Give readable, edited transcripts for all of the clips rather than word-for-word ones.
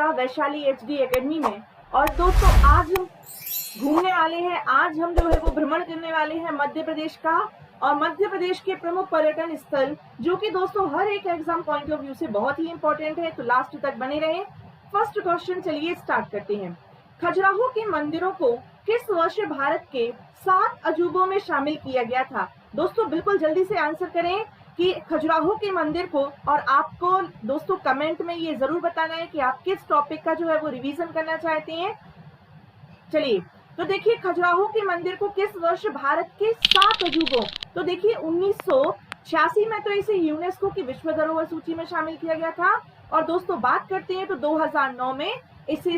का Vaishali HD academy में। और दोस्तों आज हम घूमने वाले हैं, आज हम जो है वो भ्रमण करने वाले हैं मध्य प्रदेश का, और मध्य प्रदेश के प्रमुख पर्यटन स्थल जो कि दोस्तों हर एक एग्जाम पॉइंट ऑफ व्यू से बहुत ही इंपॉर्टेंट है, तो लास्ट तक बने रहें। फर्स्ट क्वेश्चन चलिए स्टार्ट करते हैं। खजुराहो के मंदिरों को किस वर्ष भारत के 7 अजूबों में शामिल किया गया था? दोस्तों बिल्कुल जल्दी से आंसर करें कि खजुराहो के मंदिर को, और आपको दोस्तों कमेंट में ये जरूर बताना है कि आप किस टॉपिक का जो है वो रिवीजन करना चाहते हैं। चलिए तो देखिए खजुराहो के मंदिर को किस वर्ष भारत के 7 अजूबों, तो देखिए 1986 में तो इसे यूनेस्को की विश्व धरोहर सूची में शामिल किया गया था, और दोस्तों बात करते हैं तो 2009 में इसे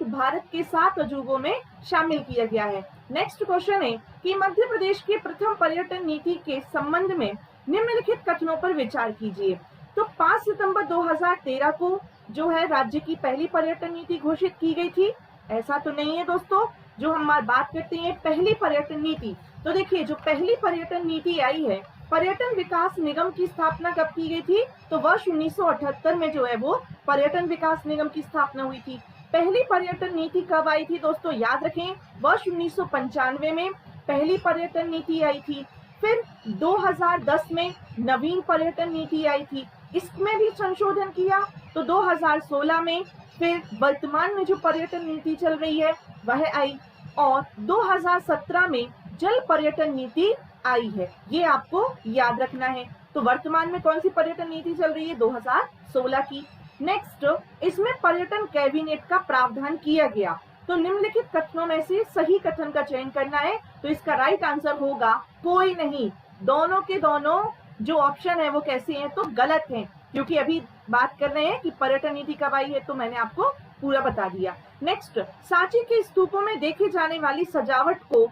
भारत के 7 अजूबों में शामिल किया गया है। नेक्स्ट क्वेश्चन है कि मध्य प्रदेश के प्रथम पर्यटन नीति के संबंध में निम्नलिखित कथनों पर विचार कीजिए। तो 5 सितंबर 2013 को जो है राज्य की पहली पर्यटन नीति घोषित की गई थी, ऐसा तो नहीं है दोस्तों। जो हम बात करते हैं पहली पर्यटन नीति, तो देखिए जो पहली पर्यटन नीति आई है, पर्यटन विकास निगम की स्थापना कब की गई थी? तो वर्ष 1978 में जो है वो पर्यटन विकास निगम की स्थापना हुई थी। पहली पर्यटन नीति कब आई थी दोस्तों? याद रखें, वर्ष 1995 में पहली पर्यटन नीति आई थी। फिर 2010 में नवीन पर्यटन नीति आई थी, इसमें भी संशोधन किया तो 2016 में फिर वर्तमान में जो पर्यटन नीति चल रही है वह आई, और 2017 में जल पर्यटन नीति आई है, ये आपको याद रखना है। तो वर्तमान में कौन सी पर्यटन नीति चल रही है? 2016 की। नेक्स्ट, इसमें पर्यटन कैबिनेट का प्रावधान किया गया, तो निम्नलिखित कथनों में से सही कथन का चयन करना है। तो इसका राइट आंसर होगा कोई नहीं। दोनों के दोनों जो ऑप्शन है वो कैसे हैं? तो गलत हैं, क्योंकि अभी बात कर रहे हैं कि पर्यटन नीति कब आई है, तो मैंने आपको पूरा बता दिया। नेक्स्ट, सांची के स्तूपों में देखे जाने वाली सजावट को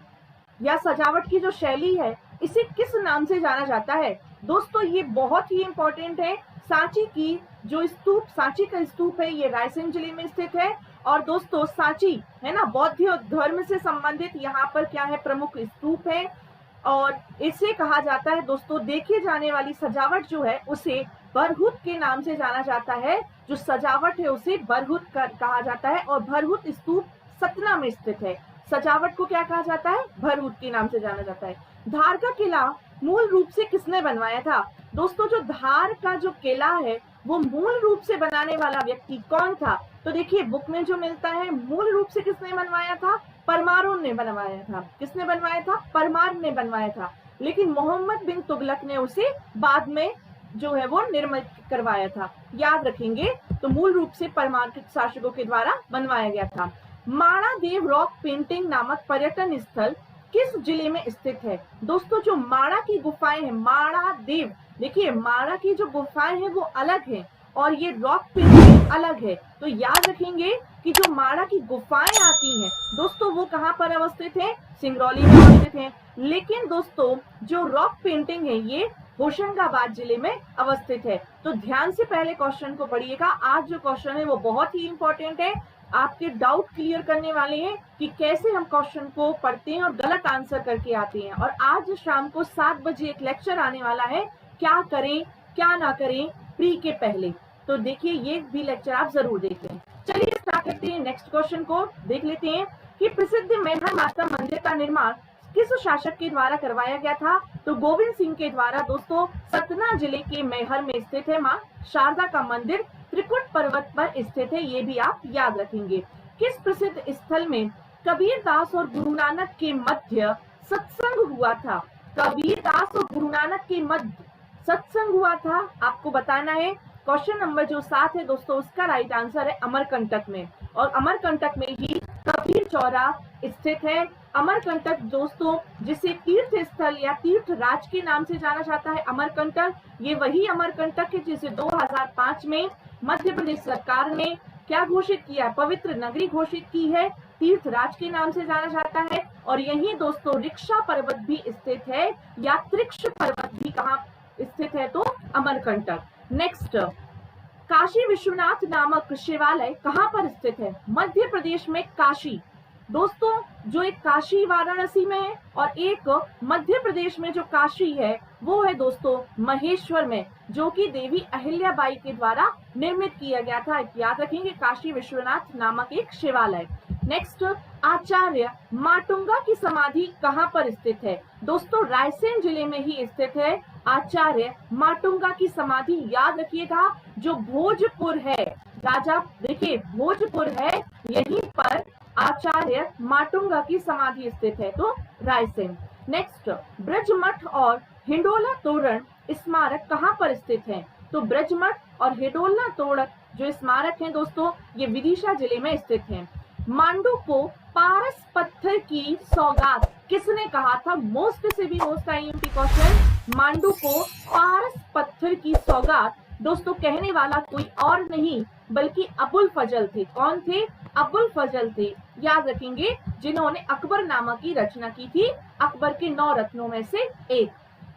या सजावट की जो शैली है इसे किस नाम से जाना जाता है? दोस्तों ये बहुत ही इंपॉर्टेंट है। सांची की जो स्तूप, सांची का स्तूप है, ये रायसेन जिले में स्थित है। और दोस्तों सांची है ना, बौद्ध धर्म से संबंधित यहाँ पर क्या है? प्रमुख स्तूप है, और इसे कहा जाता है दोस्तों, देखे जाने वाली सजावट जो है उसे बरहुत के नाम से जाना जाता है। जो सजावट है उसे बरहुत कहा जाता है, और बरहुत स्तूप सतना में स्थित है। सजावट को क्या कहा जाता है? बरहुत के नाम से जाना जाता है। धार का किला मूल रूप से किसने बनवाया था? दोस्तों जो धार का जो किला है वो मूल रूप से बनाने वाला व्यक्ति कौन था? तो देखिए बुक में जो मिलता है, मूल रूप से किसने बनवाया था? परमारों ने बनवाया था। किसने बनवाया था? परमार ने बनवाया था। लेकिन मोहम्मद बिन तुगलक ने उसे बाद में जो है वो निर्मित करवाया था, याद रखेंगे। तो मूल रूप से परमार के शासकों के द्वारा बनवाया गया था। माणा देव रॉक पेंटिंग नामक पर्यटन स्थल किस जिले में स्थित है? दोस्तों जो माणा की गुफाएं हैं, माणा देव, देखिए माणा की जो गुफाएं हैं वो अलग है, और ये रॉक पेंटिंग अलग है। तो याद रखेंगे कि जो माणा की गुफाएं आती हैं दोस्तों वो कहाँ पर अवस्थित है? सिंगरौली में अवस्थित है। लेकिन दोस्तों जो रॉक पेंटिंग है ये होशंगाबाद जिले में अवस्थित है। तो ध्यान से पहले क्वेश्चन को पढ़िएगा। आज जो क्वेश्चन है वो बहुत ही इंपॉर्टेंट है, आपके डाउट क्लियर करने वाले हैं कि कैसे हम क्वेश्चन को पढ़ते हैं और गलत आंसर करके आते हैं। और आज शाम को 7 बजे एक लेक्चर आने वाला है, क्या करें क्या ना करें प्री के पहले, तो देखिए ये भी लेक्चर आप जरूर देखें। चलिए स्टार्ट करते हैं। नेक्स्ट क्वेश्चन को देख लेते हैं कि प्रसिद्ध मैहर माता मंदिर का निर्माण किस शासक के द्वारा करवाया गया था? तो गोविंद सिंह के द्वारा। दोस्तों सतना जिले के मैहर में स्थित है मां शारदा का मंदिर, त्रिकुट पर्वत पर स्थित है, ये भी आप याद रखेंगे। किस प्रसिद्ध स्थल में कबीरदास और गुरु नानक के मध्य सत्संग हुआ था? कबीरदास और गुरु नानक के मध्य सत्संग हुआ था, आपको बताना है। क्वेश्चन नंबर जो 7 है दोस्तों उसका राइट आंसर है अमरकंटक में, और अमरकंटक में ही कबीर चौरा स्थित है। अमरकंटक दोस्तों जिसे तीर्थ स्थल या तीर्थ राज के नाम से जाना जाता है, अमरकंटक, ये वही अमरकंटक है जिसे 2005 में मध्य प्रदेश सरकार ने क्या घोषित किया? पवित्र नगरी घोषित की है, तीर्थ राज के नाम से जाना जाता है। और यही दोस्तों रिक्शा पर्वत भी स्थित है, या त्रिक्ष पर्वत भी कहाँ स्थित है? तो अमरकंटक। नेक्स्ट, काशी विश्वनाथ नामक शिवालय कहाँ पर स्थित है? मध्य प्रदेश में काशी दोस्तों जो एक काशी वाराणसी में है और एक मध्य प्रदेश में जो काशी है वो है दोस्तों महेश्वर में, जो कि देवी अहिल्याबाई के द्वारा निर्मित किया गया था। याद रखेंगे, काशी विश्वनाथ नामक एक शिवालय। नेक्स्ट, आचार्य माटुंगा की समाधि कहाँ पर स्थित है? दोस्तों रायसेन जिले में ही स्थित है आचार्य माटुंगा की समाधि। याद रखिएगा, जो भोजपुर है, राजा देखिए भोजपुर है, यहीं पर आचार्य माटुंगा की समाधि स्थित है, तो रायसेन। नेक्स्ट, ब्रजमठ और हिंडोला तोरण स्मारक कहाँ पर स्थित है? तो ब्रजमठ और हिंडोला तोरण जो स्मारक हैं दोस्तों, ये विदिशा जिले में स्थित हैं। मांडू को पारस पत्थर की सौगात किसने कहा था? मोस्ट से भी मोस्ट आईएमपी क्वेश्चन। मांडू को पारस पत्थर की सौगात दोस्तों कहने वाला कोई और नहीं बल्कि अबुल फजल थे। कौन थे? अबुल फजल थे। याद रखेंगे, जिन्होंने अकबरनामा की रचना की थी, अकबर के 9 रत्नों में से एक।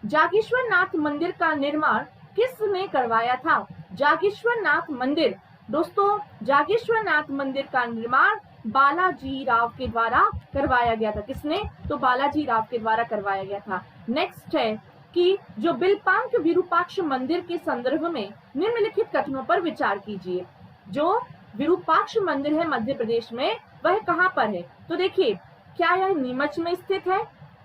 जागेश्वर नाथ मंदिर का निर्माण किसने करवाया था? जागेश्वर नाथ मंदिर, दोस्तों जागेश्वर नाथ मंदिर का निर्माण बालाजी राव के द्वारा करवाया गया था। किसने? तो बालाजी राव के द्वारा करवाया गया था। नेक्स्ट है कि जो बिलपांक विरूपाक्ष मंदिर के संदर्भ में निम्नलिखित कथनों पर विचार कीजिए। जो विरूपाक्ष मंदिर है मध्य प्रदेश में, वह कहाँ पर है? तो देखिए, क्या यह नीमच में स्थित है?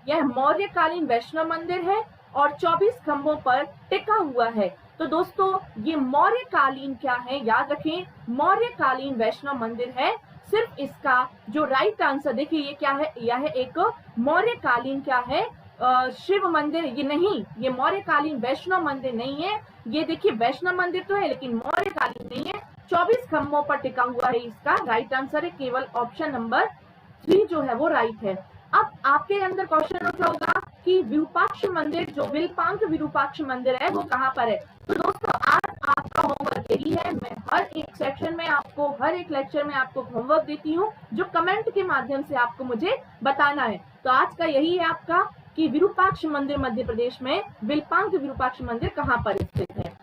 यह मौर्यकालीन वैष्णव मंदिर है और 24 खंभों पर टिका हुआ है। तो दोस्तों ये मौर्यकालीन क्या है? याद रखें, मौर्यकालीन वैष्णव मंदिर है। सिर्फ इसका जो राइट आंसर देखिए, ये क्या है? यह एक मौर्यकालीन क्या है? शिव मंदिर। ये नहीं, ये मौर्यकालीन वैष्णव मंदिर नहीं है। ये देखिए वैष्णव मंदिर तो है लेकिन मौर्यकालीन नहीं है। 24 खंभों पर टिका हुआ है। इसका राइट आंसर है केवल ऑप्शन नंबर 3 जो है वो राइट है। अब आपके अंदर क्वेश्चन उठा होगा कि विरूपाक्ष मंदिर, जो बिलपांक विरूपाक्ष मंदिर है, वो कहाँ पर है? तो दोस्तों आज आपका होमवर्क यही है। मैं हर एक सेक्शन में आपको, हर एक लेक्चर में आपको होमवर्क देती हूँ, जो कमेंट के माध्यम से आपको मुझे बताना है। तो आज का यही है आपका कि विरूपाक्ष मंदिर मध्य प्रदेश में, बिलपांक विरूपाक्ष मंदिर कहाँ पर स्थित है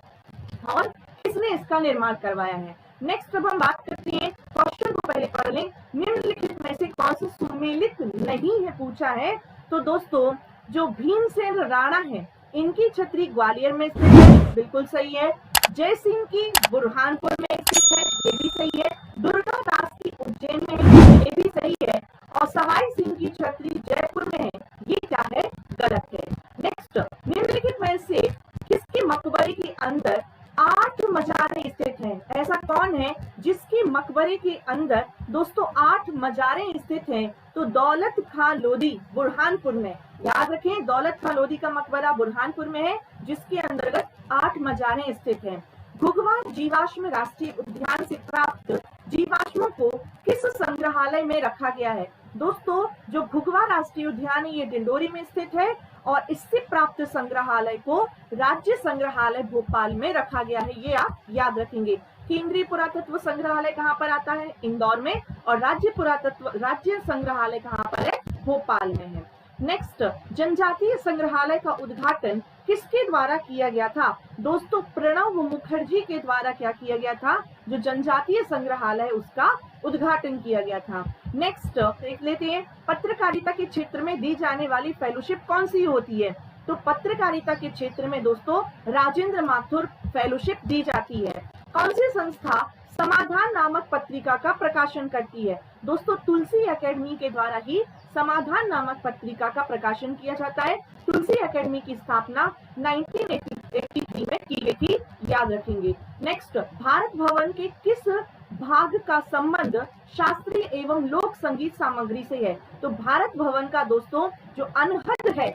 और किसने इसका निर्माण करवाया है। नेक्स्ट अब हम बात करते हैं, क्वेश्चन को पहले पढ़ लें। निम्नलिखित में से कौन सा सुमेलित नहीं है पूछा है? तो दोस्तों जो भीमसेन राणा है, इनकी छतरी ग्वालियर में स्थित है, बिल्कुल सही है। जय सिंह की बुरहानपुर में स्थित है, ये भी सही है। दुर्गा दास की उज्जैन में है, ये भी सही है। और सवाई सिंह की छतरी जयपुर में है, ये क्या है? गलत है। नेक्स्ट, निम्नलिखित में से किसके मकबरे के अंदर 8 मजारें स्थित हैं? ऐसा कौन है जिसके मकबरे के अंदर दोस्तों 8 मजारें स्थित हैं? तो दौलत खां लोधी बुरहानपुर में। याद रखें, दौलत खां लोधी का मकबरा बुरहानपुर में है, जिसके अंतर्गत 8 मजारें स्थित हैं। घुघवा जीवाश्म राष्ट्रीय उद्यान से प्राप्त जीवाश्मों को किस संग्रहालय में रखा गया है? दोस्तों जो घुघवा राष्ट्रीय उद्यान है, ये डिंडोरी में स्थित है और इससे प्राप्त संग्रहालय को राज्य संग्रहालय भोपाल में रखा गया है। ये आप याद रखेंगे। केंद्रीय पुरातत्व संग्रहालय कहाँ पर आता है? इंदौर में। और राज्य संग्रहालय कहाँ पर है? भोपाल में है। नेक्स्ट, जनजातीय संग्रहालय का उद्घाटन किसके द्वारा किया गया था? दोस्तों प्रणव मुखर्जी के द्वारा क्या किया गया था? जो जनजातीय संग्रहालय है उसका उद्घाटन किया गया था। नेक्स्ट देख लेते हैं, पत्रकारिता के क्षेत्र में दी जाने वाली फेलोशिप कौन सी होती है? तो पत्रकारिता के क्षेत्र में दोस्तों राजेंद्र माथुर फेलोशिप दी जाती है। कौन सी संस्था समाधान नामक पत्रिका का प्रकाशन करती है? दोस्तों तुलसी एकेडमी के द्वारा ही समाधान नामक पत्रिका का प्रकाशन किया जाता है। तुलसी एकेडमी की स्थापना 1983 में की गई थी, याद रखेंगे। नेक्स्ट, भारत भवन के किस भाग का संबंध शास्त्रीय एवं लोक संगीत सामग्री से है? तो भारत भवन का दोस्तों जो अनहद है,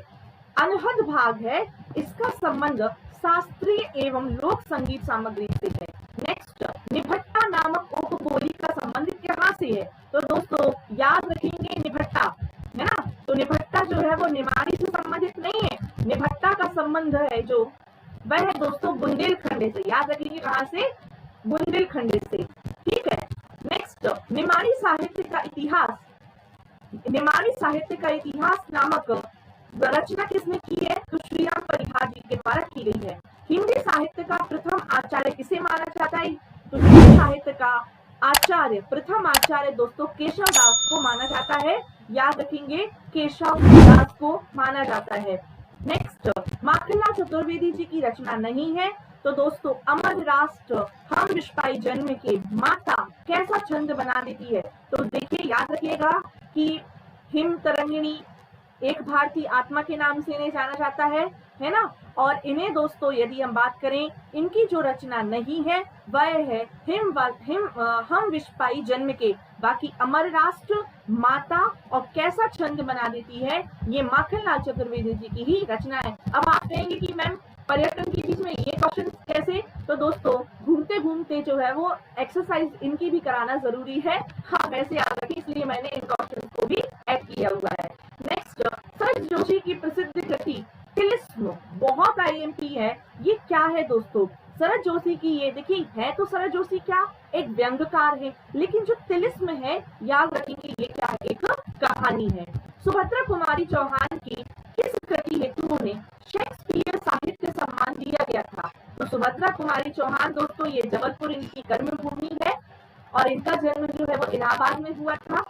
अनहद भाग है, इसका संबंध शास्त्रीय एवं लोक संगीत सामग्री से है। नेक्स्ट, निभट्टा नामक उपबोली का संबंध कहाँ से है? तो दोस्तों याद रखेंगे निभट्टा है ना, तो निभट्टा जो है वो निमाड़ी से संबंधित नहीं है। निभट्टा का संबंध है जो वह है दोस्तों बुंदेलखंड से। याद रखेंगे कहाँ से? बुंदेलखंड से। ठीक है। नेक्स्ट, निमाड़ी साहित्य का इतिहास, निमाड़ी साहित्य का इतिहास नामक रचना किसने की है? तो श्रीराम परिहार जी के द्वारा की गई है। हिंदी साहित्य का प्रथम आचार्य किसे माना जाता है? तो हिंदी साहित्य का आचार्य, प्रथम आचार्य दोस्तों केशव दास को माना जाता है। याद रखेंगे, केशव दास को माना जाता है। नेक्स्ट, माखनलाल चतुर्वेदी जी की रचना नहीं है। तो दोस्तों अमर राष्ट्र हम विश्व जन्म के, माता कैसा छंद बना देती है। तो देखिए, याद रखिएगा कि हिम तरंगिणी एक भारतीय आत्मा के नाम से इन्हें जाना जाता है ना। और इन्हें दोस्तों यदि हम बात करें, इनकी जो रचना नहीं है वह है हम विश्व जन्म के। बाकी अमर राष्ट्र, माता और कैसा छंद बना देती है, ये माखनलाल चतुर्वेदी जी की ही रचना है। अब आप कहेंगे कि मैम पर्यटन के बीच में ये क्वेश्चन कैसे। तो दोस्तों घूमते घूमते जो है वो एक्सरसाइज इनकी भी कराना जरूरी है। हाँ, वैसे याद रखिए, इसलिए मैंने इन क्वेश्चन को भी ऐड किया हुआ है। नेक्स्ट, सरोज जोशी की प्रसिद्ध कृति तिलिस्म, बहुत आईएमपी है। ये क्या है दोस्तों? सरोज जोशी की, ये देखिए है तो सरोज जोशी क्या एक व्यंग्यकार है, लेकिन जो तिलिस्म है याद रखेंगे ये क्या है, एक कहानी है। सुभद्रा कुमारी चौहान की किस कृति हेतु उन्हें शेक्सपियर साहित्य सम्मान दिया गया था? तो सुभद्रा कुमारी चौहान दोस्तों, ये जबलपुर इनकी कर्मभूमि है और इनका जन्म जो है वो इलाहाबाद में हुआ था।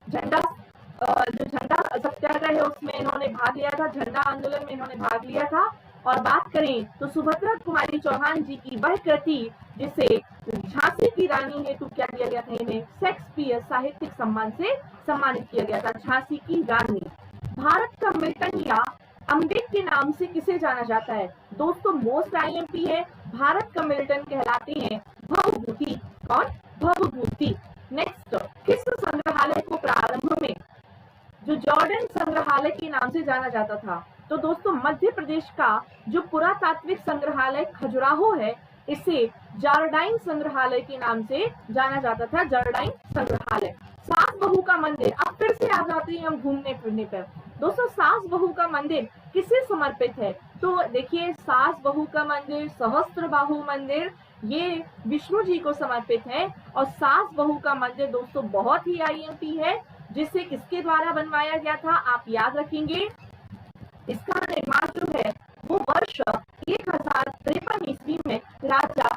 जो झंडा सत्याग्रह है उसमें इन्होंने भाग लिया था, झंडा आंदोलन में इन्होंने भाग लिया था। और बात करें तो सुभद्रा कुमारी चौहान जी की वह कृति जिसे झांसी की रानी हेतु क्या दिया गया था, इन्हें शेक्सपियर साहित्यिक सम्मान से सम्मानित किया गया था, झांसी की रानी। भारत का मिल्टन या अम्बेड के नाम से किसे जाना जाता है? दोस्तों मोस्ट आईएमपी है, भारत का मिल्टन कहलाते हैं भवभूति। कौन? भवभूति। नेक्स्ट, किस संग्रहालय को प्रारंभ में जो जॉर्डन संग्रहालय के नाम से जाना जाता था? तो दोस्तों मध्य प्रदेश का जो पुरातात्विक संग्रहालय खजुराहो है, इसे जॉर्डाइन संग्रहालय के नाम से जाना जाता था, जॉर्डाइन संग्रहालय। सास बहू का मंदिर, अब फिर से आ जाते हैं हम घूमने फिरने पर। दोस्तों सास बहू का मंदिर किसे समर्पित है? तो देखिए, सास बहू का मंदिर, सहस्त्रबाहु मंदिर, ये विष्णु जी को समर्पित है। और सास बहू का मंदिर दोस्तों बहुत ही आईएमपी है, जिसे किसके द्वारा बनवाया गया था आप याद रखेंगे। इसका निर्माण जो है वो वर्ष 1053 ईस्वी में राजा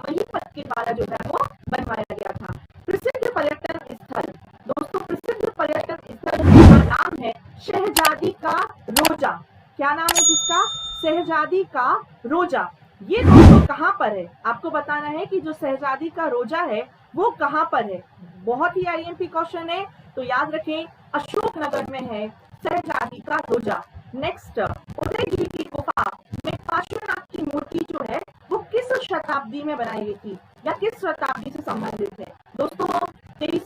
महिपत के द्वारा जो है वो बनवाया गया था। प्रसिद्ध पर्यटन स्थल, दोस्तों प्रसिद्ध पर्यटन स्थल का नाम है शहजादी का रोजा। क्या नाम है जिसका? शहजादी का रोजा। ये दोस्तों कहाँ पर है? आपको बताना है कि जो शहजादी का रोजा है वो कहाँ पर है। बहुत ही आईएमपी क्वेश्चन है, तो याद रखें अशोकनगर में है शहजादी का रोजा। नेक्स्ट, उदयगिरी की गुफा में पार्श्वनाथ की मूर्ति जो है वो किस शताब्दी में बनाई गई थी या किस शताब्दी से संबंधित है? दोस्तों 23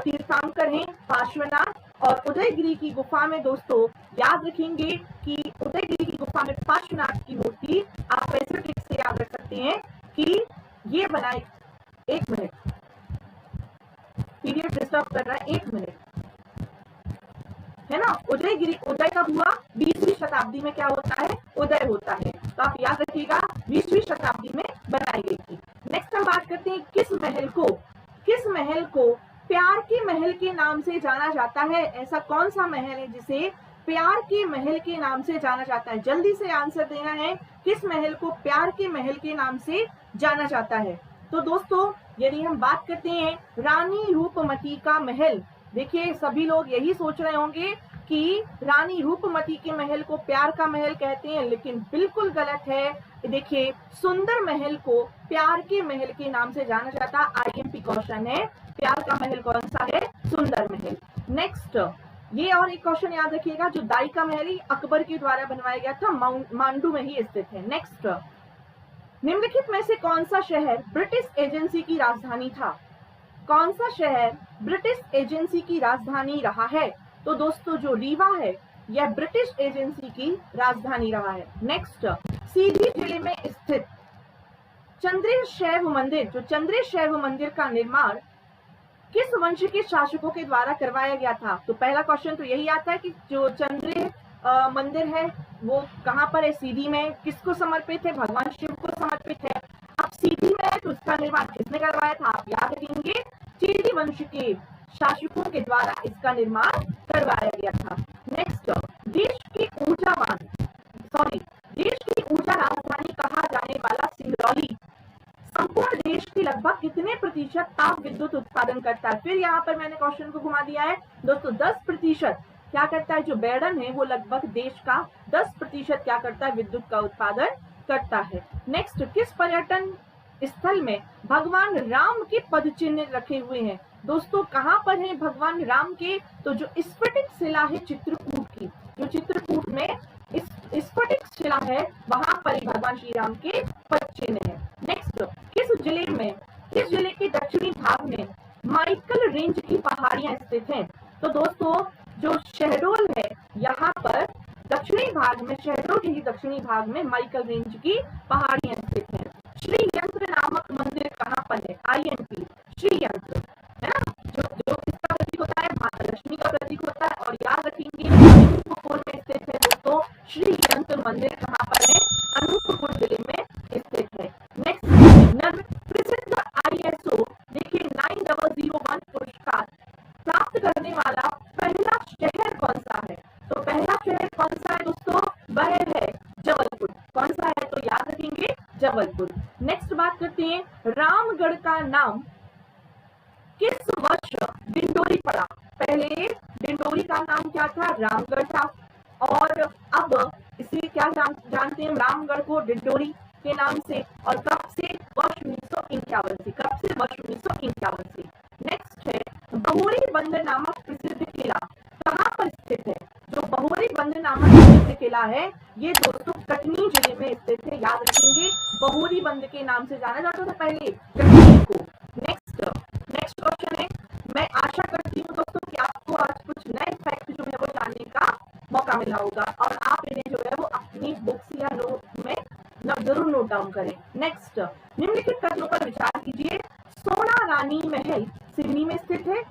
तीर्थंकर हैं पार्श्वनाथ। और उदयगिरी की गुफा में दोस्तों याद रखेंगे कि उदयगिरी की गुफा में पार्श्वनाथ की मूर्ति आप ऐसे ट्रिक से याद रख सकते हैं कि ये बनाई, एक मिनट पीरियड डिस्टर्ब कर रहा है, एक मिनट, है ना। उदयगिरी, उदय कब हुआ? 20वीं शताब्दी में क्या होता है? उदय होता है। तो आप याद रखिएगा 20वीं शताब्दी में बनाई गई थी। नेक्स्ट हम बात करते हैं किस महल को प्यार के महल के नाम से जाना जाता है? ऐसा कौन सा महल है जिसे प्यार के महल के नाम से जाना जाता है? जल्दी से आंसर देना है, किस महल को प्यार के महल के नाम से जाना जाता है? तो दोस्तों यदि हम बात करते हैं रानी रूपमती का महल, देखिए सभी लोग यही सोच रहे होंगे कि रानी रूपमती के महल को प्यार का महल कहते हैं, लेकिन बिल्कुल गलत है। देखिए सुंदर महल को प्यार के महल के नाम से जाना जाता है। आईएमपी क्वेश्चन है, प्यार का महल कौन सा है? सुंदर महल। नेक्स्ट, ये और एक क्वेश्चन याद रखिएगा, जो दाई का महल अकबर के द्वारा बनवाया गया था, मांडू में ही स्थित है। नेक्स्ट, निम्नलिखित में से कौन सा शहर ब्रिटिश एजेंसी की राजधानी था? कौन सा शहर ब्रिटिश एजेंसी की राजधानी रहा है? तो दोस्तों जो रीवा है यह ब्रिटिश एजेंसी की राजधानी रहा है। नेक्स्ट, सीधी जिले में स्थित चंद्रेश शैव मंदिर, जो चंद्रेश शैव मंदिर का निर्माण किस वंश के शासकों के द्वारा करवाया गया था? तो पहला क्वेश्चन तो यही आता है कि जो चंद्रेश मंदिर है वो कहाँ पर है? सीधी में। किसको समर्पित है? भगवान शिव को समर्पित है। अब सीधी में है तो इसका निर्माण किसने करवाया था? आप याद रखेंगे चेदी वंश के शासकों के द्वारा इसका निर्माण करवाया गया था। नेक्स्ट, देश की ऊर्जा राजधानी कहा जाने वाला सिंगरौली संपूर्ण देश देश की लगभग कितने प्रतिशत ताप विद्युत उत्पादन करता है? फिर यहाँ पर मैंने क्वेश्चन को घुमा दिया है दोस्तों, 10% क्या करता है? जो बेरन है वो लगभग देश का 10% क्या करता है? विद्युत का उत्पादन करता है। नेक्स्ट, किस पर्यटन स्थल में भगवान राम के पद चिन्ह रखे हुए हैं? दोस्तों कहाँ पर है भगवान राम के? तो जो स्फटिक शिला है चित्रकूट की, जो चित्रकूट में स्फटिक शिला है वहां पर भगवान श्री राम के पद चिन्ह है। नेक्स्ट, किस जिले के दक्षिणी भाग में माइकल रेंज की पहाड़ियां स्थित हैं? तो दोस्तों जो शहडोल है यहाँ पर दक्षिणी भाग में, शहडोल के ही दक्षिणी भाग में माइकल रेंज की पहाड़ियां स्थित हैं। श्री यंत्र नामक मंदिर कहाँ पर है? INP, श्री यंत्र है ना, जो किसका प्रतीक होता है? माता लक्ष्मी का प्रतीक होता है। और याद रखेंगे अनूपपुर में स्थित है दोस्तों श्री यंत्र मंदिर, कहाँ पर है? अनूपपुर जिले में स्थित है। नेक्स्ट, प्रसिद्ध ISO देखिए 9001 पुरस्कार प्राप्त करने वाला पहला शहर कौन सा है? तो पहला शहर कौन सा है दोस्तों? वह है जबलपुर। कौन सा है? तो याद रखेंगे जबलपुर। नेक्स्ट बात करते हैं, रामगढ़ का नाम किस वर्ष डिंडोरी पड़ा? पहले डिंडोरी का नाम क्या था? रामगढ़ था। और अब इसे क्या जानते हैं रामगढ़ को? डिंडोरी के नाम से। और कब से? वर्ष 1951 से। कब से? वर्ष 1951 से। नेक्स्ट है, बहुरी बंद नामक प्रसिद्ध किला कहाँ पर स्थित है? जो बहुरी बंद नामक प्रसिद्ध किला है ये दोस्तों कटनी जिले में स्थित है। याद रखेंगे बहुरी बंद के नाम से जाना जाता था पहले कटनी को। नेक्स्ट क्वेश्चन है, मैं आशा करती हूँ दोस्तों कि आपको आज कुछ नए फैक्ट जो है वो जानने का मौका मिला होगा और आप इन्हें जो है वो अपनी बुक्स या नोट में जरूर नोट डाउन करें। नेक्स्ट, निम्नलिखित कथनों पर विचार कीजिए। सोना रानी महल सिडनी में स्थित है।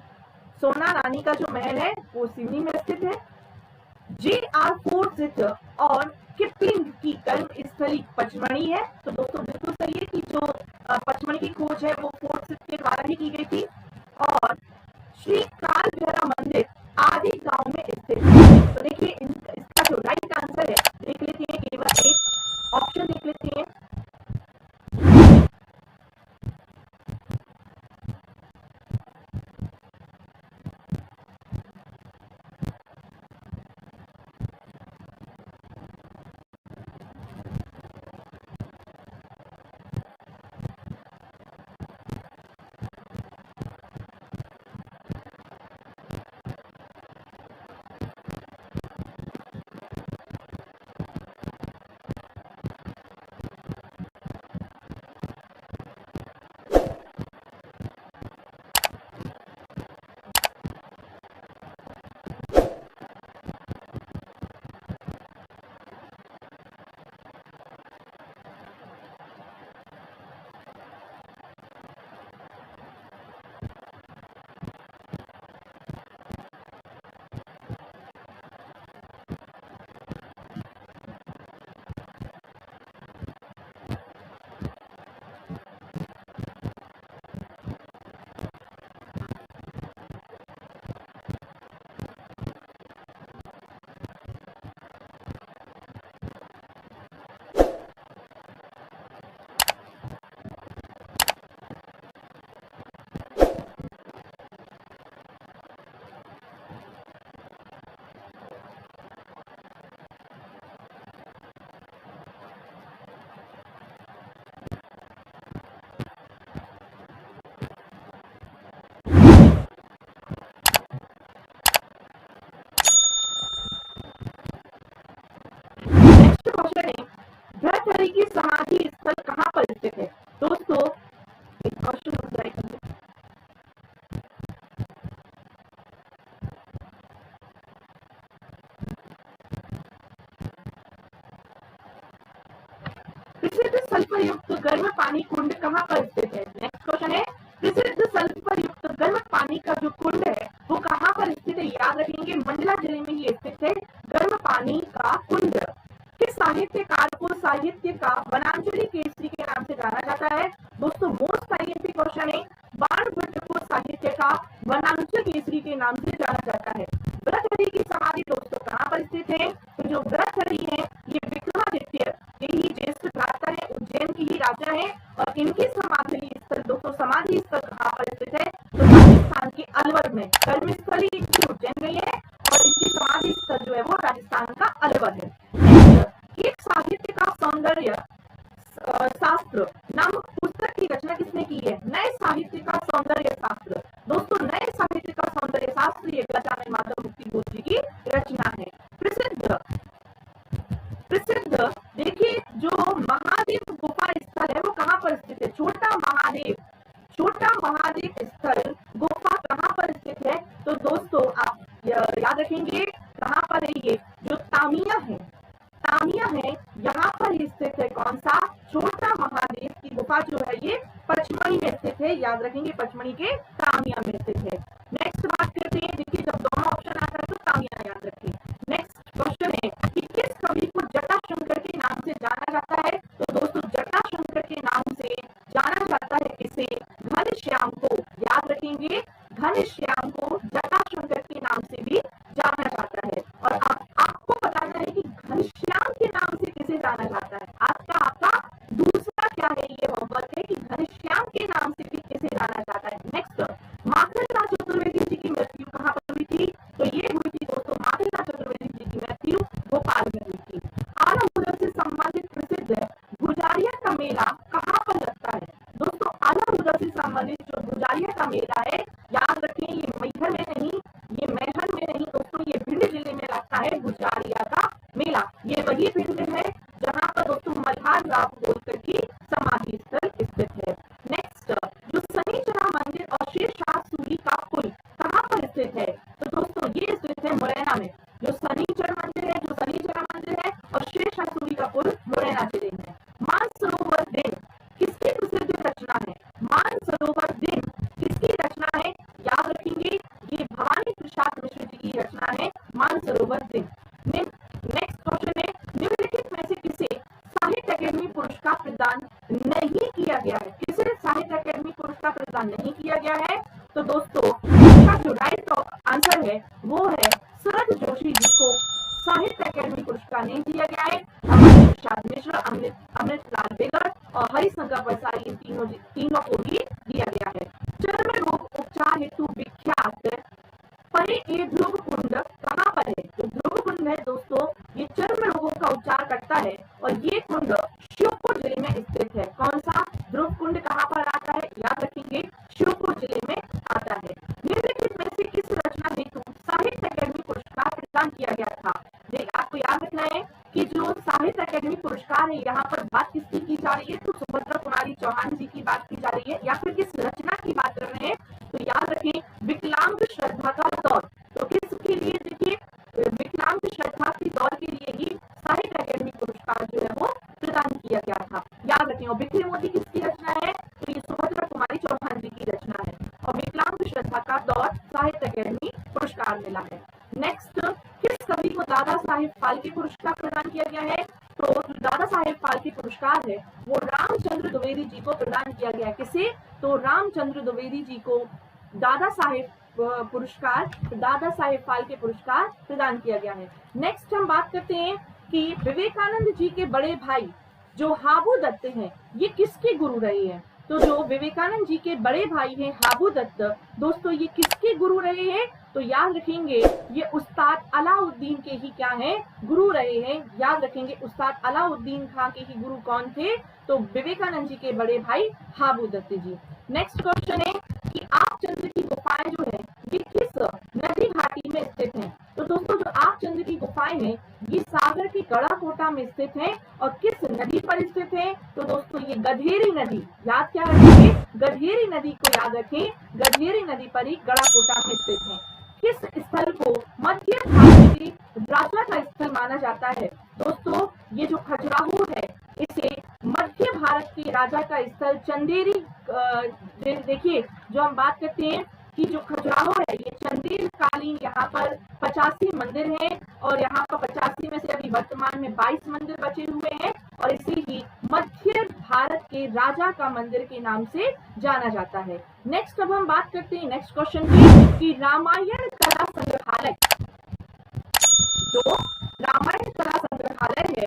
सोना रानी का जो महल है वो सिडनी में स्थित है। JR फोर्ट और किपलिंग की कर्म स्थली पचमढ़ी है। तो दोस्तों बिल्कुल सही है कि जो पचमढ़ी की खोज है वो फोर्ट के द्वारा ही की गई थी। और श्री काल भैरव मंदिर आदि गांव में स्थित है। तो देखिए इसका जो राइट आंसर है देख लेते हैं, केवल एक ऑप्शन देख लेते हैं। भर्तृहरि की समाधि स्थल कहाँ पर स्थित है? दोस्तों एक क्वेश्चन हो जाएगा। प्रसिद्ध सल्फर युक्त गर्म पानी कुंड कहाँ पर स्थित है? नेक्स्ट क्वेश्चन है, प्रसिद्ध सल्फर युक्त गर्म पानी का जो कुंड है वो कहाँ पर स्थित है? याद रखेंगे मंडला जिले में ही स्थित है गर्म पानी का कुंड। किस साहित्यकार को साहित्य का वनांचली केसरी के नाम से जाना जाता है? दोस्तों मोस्ट आईएमपी क्वेश्चन है, बाणभट्ट को साहित्य का वनांचल केसरी के नाम से जाना जाता है। भर्तृहरि की समाधि दोस्तों कहाँ पर स्थित है? तो जो भर्तृहरि है ये विक्रमादित्य के ही ज्येष्ठ भ्राता है, उज्जैन की ही राजा है और इनकी समाधि स्थल समाधि स्थल कहाँ पर स्थित है? तो राजस्थान के अलवर में। कर्मस्थली इनकी उज्जैन गई है और इनकी समाधि स्थल जो है वो राजस्थान का अलवर है। एक साहित्य का सौंदर्य शास्त्र नामक पुस्तक की रचना किसने की है? नए साहित्य का सौंदर्य शास्त्र। दोस्तों नए साहित्य का सौंदर्य शास्त्र ये गजानन माधव मुक्ति घोष जी की रचना है। प्रसिद्ध देखिए जो महादेव गुफा स्थल है वो कहाँ पर स्थित है? छोटा महादेव स्थल गुफा कहाँ पर स्थित है? तो दोस्तों आप याद रखेंगे कहाँ पर है ये? जो तामिया है यहाँ पर स्थित है। कौन सा? छोटा महादेव की गुफा जो है ये पचमढ़ी में स्थित है। याद रखेंगे पचमढ़ी के तामिया में स्थित है। नेक्स्ट बात करते हैं। देखिए जब दोनों ऑप्शन आता है तो तामिया याद रखें। नेक्स्ट क्वेश्चन है कि किस कवि को जटाशंकर के नाम से जाना जाता है? तो दोस्तों जटाशंकर के नाम से जाना जाता है किसे? घनश्याम को। याद रखेंगे घनश्याम को जटाशंकर के नाम से भी जाना जाता है। और आपको बताना है कि घनश्याम के नाम से किसे जाना जाता है। आपका दूसरा क्या है ये होमवर्क है कि घनश्याम के नाम से भी किसे जाना जाता है। नेक्स्ट माखनलाल चतुर्वेदी जी की मृत्यु कहाँ पर हुई थी? तो ये हुई थी दोस्तों माखनलाल चतुर्वेदी जी की मृत्यु भोपाल में हुई थी। आला उदल से संबंधित प्रसिद्ध गुजारिया का मेला कहाँ पर लगता है? दोस्तों आला उदल से संबंधित जो गुजारिया का मेला है याद रखें ये मैहर में नहीं, ये मैहर में नहीं दोस्तों, ये भिंड जिले में लगता है गुजारिया का मेला। ये वही भिंड है जहाँ पर दोस्तों मल्हार राव होलकर की समाधि स्थल स्थित है। नेक्स्ट जो शनिचरा मंदिर और शेरशाह सूरी का पुल कहाँ पर स्थित है? तो दोस्तों ये स्थित है मुरैना में। जो शनिचरा मंदिर है और शेरशाह सूरी का पुल मुरैना जिले में। मानसरोवर दिन किसकी प्रसिद्ध रचना है? मानसरोवर दिन किसकी रचना है? याद रखेंगे ये भवानी प्रसाद मिश्र जी की रचना है मानसरोवर दिन। नेक्स्ट क्वेश्चन है निम्नलिखित में से किसे साहित्य अकादमी पुरस्कार प्रदान नहीं किया गया है? किसे साहित्य अकादमी पुरस्कार प्रदान नहीं किया गया है? तो दोस्तों इसका जो राइट आंसर है वो है शरद जोशी जी को साहित्य अकादमी पुरस्कार नहीं दिया गया है। भवानी प्रसाद मिश्र, अमृतलाल बेगड़ और हरिशंकर प्रसाद इन तीनों को भी दिया गया है। चर्म रोग उपचार हेतु विख्यात परे ध्रुव कुंड कहाँ पर है? तो ध्रुव कुंड है दोस्तों ये चर्म रोगों का उपचार करता है और ये कुंड श्योपुर जिले में स्थित है। कौन सा ध्रुव कुंड कहाँ पर आता है? याद रखेंगे श्योपुर जिले में आता है। निम्नलिखित में से किस रचना हेतु साहित्य अकादमी पुरस्कार प्रदान किया गया था? आपको याद रखना है कि जो साहित्य अकादमी पुरस्कार है यहाँ पर बात किसकी की जा रही है? तो सुभद्रा कुमारी चौहान जी की बात की जा रही है या फिर किस रचना की बात कर रहे हैं? तो याद रखें विकलांग श्रद्धा का दौर। तो किसके लिए? देखिए विकलांग श्रद्धा के दौर के लिए ही साहित्य अकादमी पुरस्कार जो है वो प्रदान किया गया था। याद रखें। और बिखरे मोती किसकी रचना है? तो ये सुभद्रा कुमारी चौहान जी की रचना है और विकलांग श्रद्धा का दौर साहित्य अकादमी पुरस्कार मिला है। नेक्स्ट किस कवि को दादा साहेब फाल्के पुरस्कार प्रदान किया गया है? तो दादा साहेब फाल्के पुरस्कार है वो रामचंद्र द्विवेदी जी को प्रदान किया गया है। किसे? तो रामचंद्र द्विवेदी जी को दादा साहेब फाल्के पुरस्कार प्रदान किया गया है। नेक्स्ट हम बात करते हैं कि विवेकानंद जी के बड़े भाई जो हाबू दत्त हैं ये किसके गुरु रहे हैं? तो जो विवेकानंद जी के बड़े भाई हैं हाबू दत्त दोस्तों ये किसके गुरु रहे हैं? तो याद रखेंगे ये उस्ताद अलाउद्दीन के ही क्या हैं? गुरु रहे हैं। याद रखेंगे उस्ताद अलाउद्दीन खां के ही गुरु कौन थे? तो विवेकानंद जी के बड़े भाई हाबू दत्त जी। नेक्स्ट क्वेश्चन है कि आपचंद्र की गुफाएं जो है ये किस नदी घाटी में स्थित हैं? तो दोस्तों जो आपचंद्र की गुफाएं हैं ये सागर की गढ़ाकोटा में स्थित हैं और किस नदी पर स्थित है? तो दोस्तों ये गधेरी नदी। याद क्या रखेंगे? गधेरी नदी को याद रखें। गधेरी नदी पर ही गढ़ाकोटा में स्थित है। किस स्थल को मध्य भारत के राजा का स्थल माना जाता है? दोस्तों ये जो खजुराहो है इसे मध्य भारत के राजा का स्थल चंदेरी देखिए जो हम बात करते हैं कि जो खजुराहो है ये चंदेल कालीन यहाँ पर 85 मंदिर हैं और यहाँ पर 85 में से अभी वर्तमान में 22 मंदिर बचे हुए हैं और इसे ही मध्य भारत के राजा का मंदिर के नाम से जाना जाता है। नेक्स्ट अब हम बात करते हैं नेक्स्ट क्वेश्चन की रामायण कला संग्रहालय जो रामायण कला संग्रहालय है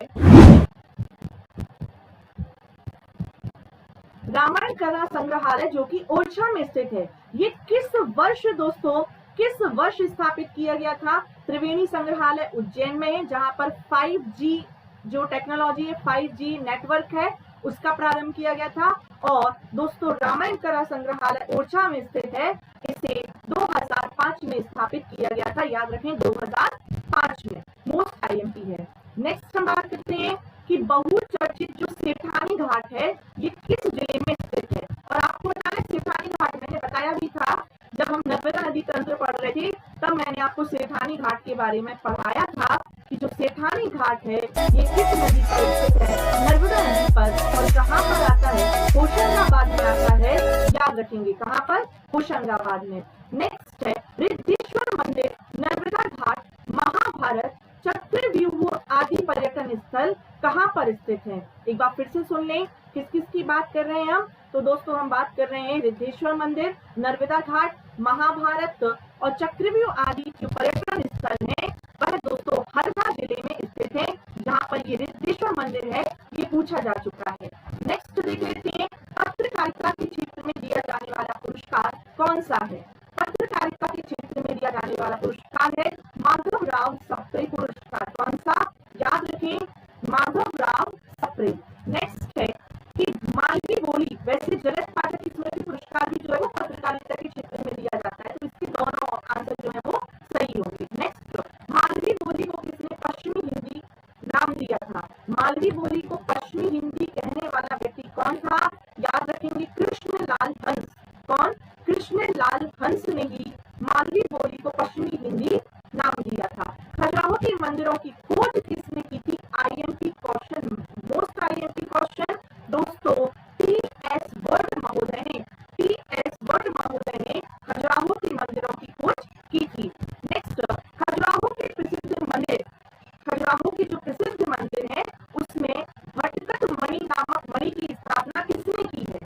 रामायण कला संग्रहालय जो कि ओरछा में स्थित है, ये किस वर्ष दोस्तों, किस वर्ष स्थापित किया गया था? त्रिवेणी संग्रहालय उज्जैन में है, जहां पर 5G जो टेक्नोलॉजी है, 5G नेटवर्क है, उसका प्रारंभ किया गया था। और दोस्तों रामायण कला संग्रहालय ओरछा में स्थित है, इसे 2005 में स्थापित किया गया था, याद रखें 2005 में। मोस्ट आईएमपी है। नेक्स्ट हम बात करते हैं कि बहुचर्चित जो सेठानी घाट है, ये किस जिले में स्थित है? और आपको बताना है सेठानी घाट मैंने बताया भी था जब हम नर्मदा नदी तंत्र पढ़ रहे थे, तब मैंने आपको सेठानी घाट के बारे में पढ़ाया था कि जो सेठानी घाट है ये किस नदी पर स्थित है? नर्मदा नदी पर। और कहाँ पर आता है? होशंगाबाद में आता है, याद रखेंगे कहाँ पर? होशंगाबाद में। नेक्स्ट है रिद्धेश्वर मंदिर, नर्मदा घाट, महाभारत, चक्रव्यूह आदि पर्यटन स्थल कहाँ पर स्थित है? एक बार फिर से सुन लें, किस किस की बात कर रहे हैं हम? तो दोस्तों हम बात कर रहे हैं रिद्धेश्वर मंदिर, नर्मदा घाट, महाभारत और चक्रव्यूह आदि जो पर्यटन स्थल है वह दोस्तों हरदा जिले में स्थित है, जहाँ पर ये रिद्धेश्वर मंदिर है, ये पूछा जा चुका है। नेक्स्ट देख लेते हैं, पत्रकारिता के क्षेत्र में दिया जाने वाला पुरस्कार कौन सा है? पत्रकारिता के क्षेत्र में दिया जाने वाला पुरस्कार है माधवराव सप्रे पुरस्कार। कौन सा? याद रखें, माधवराव सप्रे। नेक्स्ट है कि मालवी बोली, वैसे जगत पाठक स्मृति पुरस्कार भी जो है वो पत्रकारिता के क्षेत्र में दिया जाता है, तो इसके दोनों आंसर जो है वो सही होंगे। नेक्स्ट, मालवी बोली को किसने पश्चिमी हिंदी नाम दिया था? मालवी बोली को पश्चिमी हिंदी कहने वाला व्यक्ति कौन था? याद रखेंगे कृष्णलाल हंस। कौन? कृष्णलाल हंस ने ही मालवी बोली को पश्चिमी हिंदी नाम दिया था। खजुराहो के मंदिरों की खोज किसने की थी? IMP question, most IMP question दोस्तों, टी.एस. वर्ड महोदय ने, टी.एस. वर्ड महोदय ने खजुराहो के मंदिरों की खोज की थी। नेक्स्ट, खजुराहो के प्रसिद्ध मंदिर, खजुराहो के जो प्रसिद्ध मंदिर है उसमें भटकत मणि नामक मणि की स्थापना किसने की है?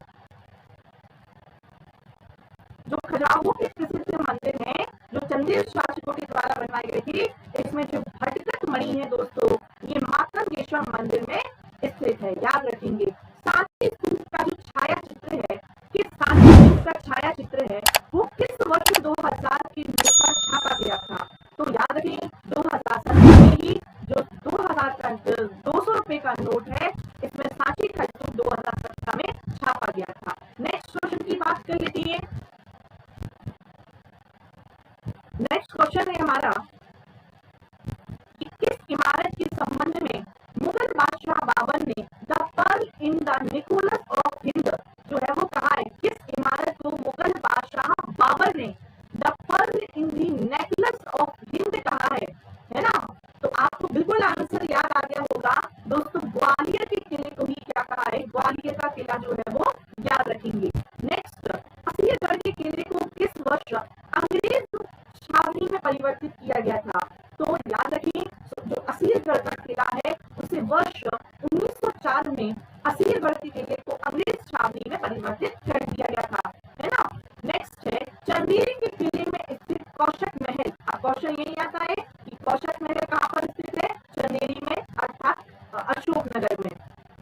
जो खजुराहो के प्रसिद्ध मंदिर हैं, जो चंदेल शासकों के द्वारा बनवाए गए थे, इसमें जो भटकत मणि है दोस्तों, ये मातंगेश्वर मंदिर में स्थित है, याद रखेंगे। सांची स्तूप का जो छाया चित्र है, किस सांची स्तूप का छाया चित्र है वो किस वर्ष 2000 के नोट पर छापा गया था? तो याद रखें 2017 में ही जो 2000 का 200 रुपए का नोट है, इसमें सांची का स्तूप 2017 में छापा गया था। नेक्स्ट क्वेश्चन की बात कर लेते हैं। नेक्स्ट क्वेश्चन है हमारा कि किस इमारत के संबंध में मुगल बादशाह बाबर ने the pearl in the necklace of Hind जो है वो कहा है? किस इमारत को मुगल बादशाह बाबर ने the pearl in the necklace of Hind कहा है ना? तो आपको बिल्कुल आंसर याद आ गया होगा दोस्तों, ग्वालियर के किले को ही क्या कहा है? ग्वालियर का किला जो है वो याद रखेंगे। नेक्स्ट, असीरगढ़ के किले को किस वर्ष अंग्रेज छावनी में परिवर्तित किया गया था? तो याद रखिए जो असीरगढ़ का किला है उसे वर्ष 1904 में असीरगढ़ के किले को अंग्रेज छावनी में परिवर्तित कर दिया गया था, है ना? नेक्स्ट है चंदेरी के किले में स्थित कौशक महल। अब क्वेश्चन यही आता है कि कौशक महल कहाँ पर स्थित है? चंदेरी में, अर्थात अशोकनगर में।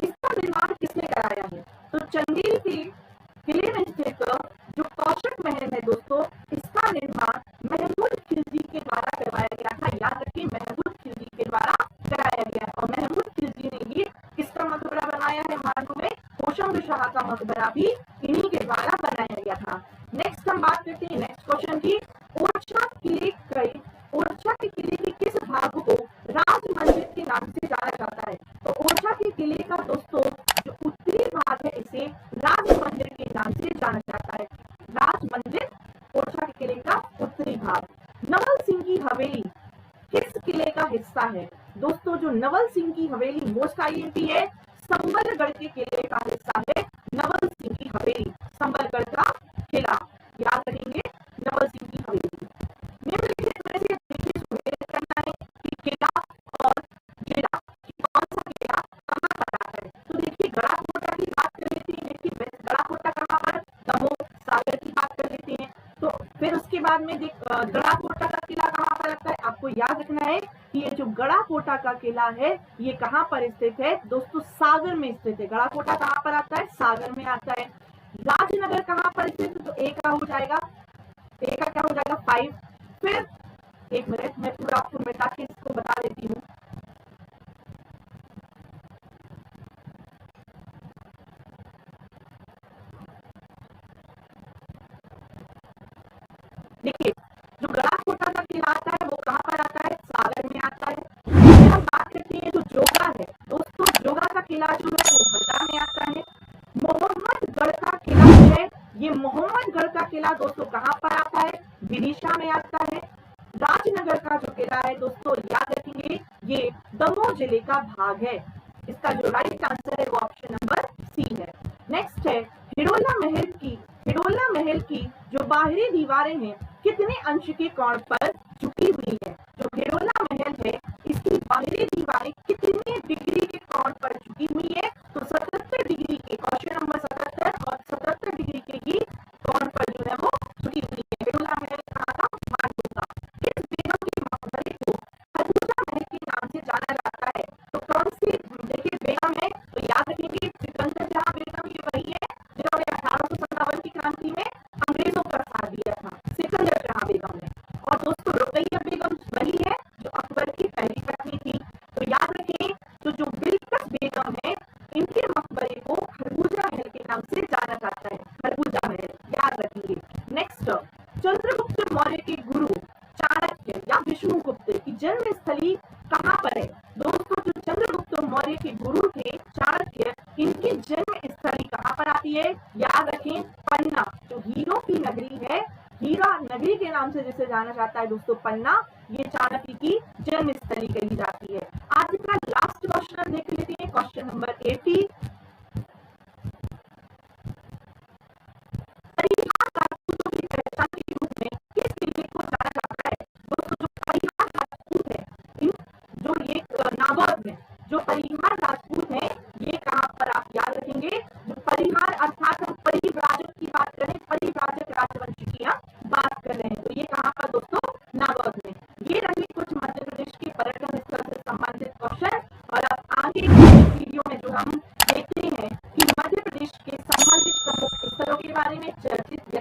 इसका निर्माण किसने कराया है? तो चंदेरी के किले में स्थित जो कौशक महल है दोस्तों, इसका निर्माण महमूद खिलजी के द्वारा करवाया गया था, याद रखिए महमूद खिलजी के द्वारा कराया गया है। और महमूद खिलजी ने ही किसका मकबरा बनाया है? मालूम है, होशंग शाह का मकबरा भी इन्हीं के द्वारा बनाया गया था। नेक्स्ट हम बात करते हैं नेक्स्ट क्वेश्चन की, ओरछा के किले के किस भाग को राज मंदिर के नाम से जाना जाता है? तो ओरछा के किले का दोस्तों जो उत्तरी भाग है इसे राज मंदिर के नाम से जाना जाता है। राज मंदिर ओरछा के किले का उत्तरी भाग। नवल सिंह की हवेली किस किले का हिस्सा है? दोस्तों जो नवल सिंह की हवेली मोस्ट आईएमपी है, संबलगढ़ के किले का हिस्सा है नवल सिंह की हवेली, संबलगढ़ का किला, याद रखेंगे नवल सिंह की हवेली। निम्नलिखित में से देखिए सुमेलित करना है कि किला और जिला, कौन सा किला कहाँ पर आता है? तो देखिए गढ़ाकोटा की बात कर लेते हैं। देखिए गढ़ाकोटा कहाँ पर? दमोह सागर की बात कर लेते हैं। तो फिर उसके बाद में गढ़ाकोटा का किला कहाँ पर लगता है? आपको याद रखना है कि ये जो गड़ाकोटा का किला है ये कहाँ पर स्थित है दोस्तों, सागर में स्थित है। गड़ाकोटा कहाँ पर आता है, सागर में आता है। राजनगर कहाँ पर स्थित है, तो ए का हो जाएगा, ए का क्या हो जाएगा 5। फिर एक मिनट मैं पूरा आपको मिटा के इसको बता देती हूँ। देखिए जो गड़ाकोटा का किला आता है वो कहाँ पर आता है, सागर में आता है। फिर हम बात करते हैं जो जोगा है दोस्तों, जोगा का किला जो है वो हरदा में आता है। मोहम्मदगढ़ का किला है, ये मोहम्मदगढ़ का किला दोस्तों कहाँ पर आता है, विदिशा में आता है। राजनगर का जो किला है दोस्तों याद रखेंगे ये दमोह जिले का भाग है। इसका जो राइट आंसर है वो ऑप्शन नंबर सी है। नेक्स्ट है हिडोला महल की जो बाहरी दीवारें हैं कितने अंश के कोण पर झुकी हुई है। जो हिडोला महल है इसकी बाहरी दीवारें कितने डिग्री के कोण पर झुकी हुई है, तो 77 डिग्री के, क्वेश्चन नंबर 77 और 77 डिग्री के ही कोण पर जो है वो झुकी हुई है। हिडोला महल कहाँ था, मालवा। इस बेगम के मकबरे को खरबूजा महल के नाम से जाना जाता है, तो कौन सी देखिए बेगम है, तो याद रखेंगे सिकंदर जहां बेगम ये वही है जिन्होंने 1857 की क्रांति में अंग्रेजों का साथ दिया था, सिकंदर जहां बेगम है। और दोस्तों रुकैया बेगम वही है जो अकबर की पहली पत्नी थी। तो याद रखें तो जो बिलकिस बेगम है इनके मकबरे को खरबूजा महल के नाम से जाना जाता है, खरबूजा महल, याद रखेंगे। नेक्स्ट, चंद्रगुप्त मौर्य के गुरु चाणक्य या विष्णुगुप्त की जन्म स्थली कहाँ पर है। दोस्तों जो चंद्रगुप्त मौर्य के गुरु थे चाणक्य, इनकी जन्म स्थली कहाँ पर आती है, याद रखें पन्ना, जो हीरों की नगरी है, हीरा नगरी के नाम से जिसे जाना जाता है दोस्तों पन्ना, ये चाणक्य की जन्म स्थली कही जाती है। आज का लास्ट क्वेश्चन देख लेते हैं, क्वेश्चन नंबर 80। परिहार राजपूतों की पहचान के रूप में किस किले को जाना जाता है। दोस्तों जो परिहार राजपूत है, इन जो ये नागौर में जो परिहार राजपूत है ये कहाँ पर आप याद रखेंगे, जो परिहार अर्थात हम परिव्राजक की बात करें, परिव्राजक राजवंश की हम बात कर रहे हैं, तो ये कहाँ पर दोस्तों, नागौर में। ये रहे कुछ मध्य प्रदेश के पर्यटन स्थल से संबंधित क्वेश्चन। और अब आगे की वीडियो में जो हम देखते हैं कि मध्य प्रदेश के संबंधित प्रमुख स्थलों के बारे में चर्चित